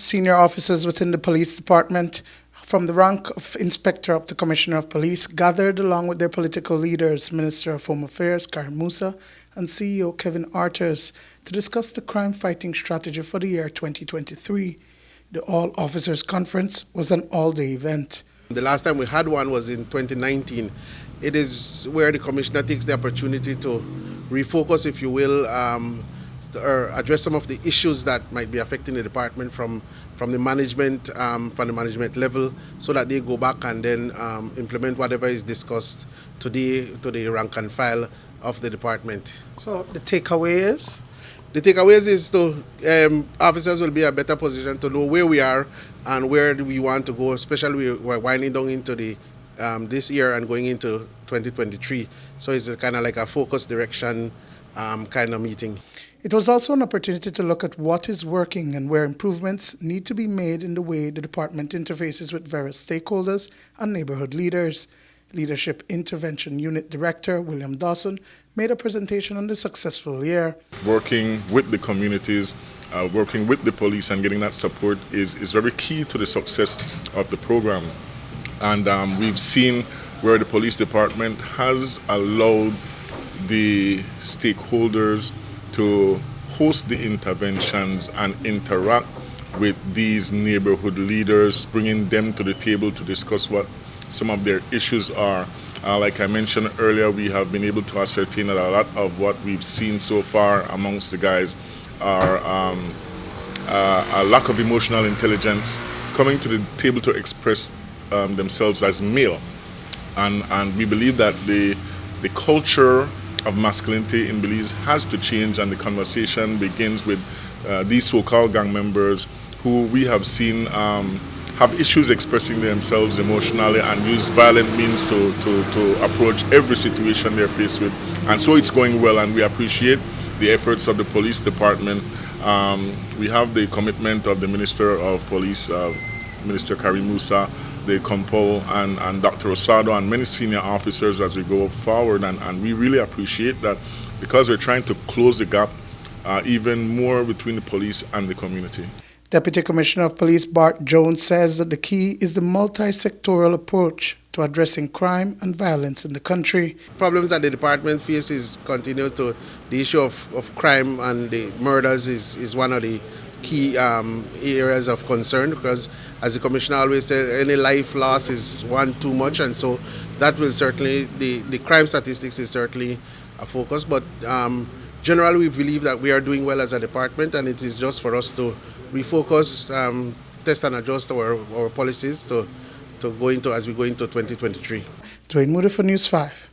senior officers within the police department, from the rank of inspector up to commissioner of police, gathered along with their political leaders, Minister of Home Affairs Karim Musa and CEO Kevin Arters, to discuss the crime-fighting strategy for the year 2023. The All-Officers Conference was an all-day event. The last time we had one was in 2019. It is where the commissioner takes the opportunity to refocus, if you will, or address some of the issues that might be affecting the department from the management level, so that they go back and then implement whatever is discussed today to the rank and file of the department. So the takeaway is? The takeaways is to officers will be in a better position to know where we are and where do we want to go, especially we're winding down into the this year and going into 2023. So it's kind of like a focus direction kind of meeting. It was also an opportunity to look at what is working and where improvements need to be made in the way the department interfaces with various stakeholders and neighborhood leaders. Leadership Intervention Unit Director William Dawson made a presentation on the successful year. Working with the communities, working with the police and getting that support is very key to the success of the program. And we've seen where the police department has allowed the stakeholders to host the interventions and interact with these neighborhood leaders, bringing them to the table to discuss what some of their issues are. Like I mentioned earlier, we have been able to ascertain that a lot of what we've seen so far amongst the guys are a lack of emotional intelligence, coming to the table to express themselves as male. And we believe that the culture of masculinity in Belize has to change, and the conversation begins with these so-called gang members who we have seen have issues expressing themselves emotionally and use violent means to approach every situation they're faced with. And so it's going well, and we appreciate the efforts of the police department. We have the commitment of the Minister of Police, Minister Karim Musa, the Compol and Dr. Rosado and many senior officers as we go forward, and we really appreciate that, because we're trying to close the gap even more between the police and the community. Deputy Commissioner of Police Bart Jones says that the key is the multi-sectoral approach to addressing crime and violence in the country. Problems that the department faces continue to, the issue of crime and the murders is one of the key areas of concern, because as the Commissioner always says, any life loss is one too much, and so that will certainly, the crime statistics is certainly a focus, but generally we believe that we are doing well as a department, and it is just for us to refocus, test and adjust our policies to go into as we go into 2023. Duane Moody for News 5.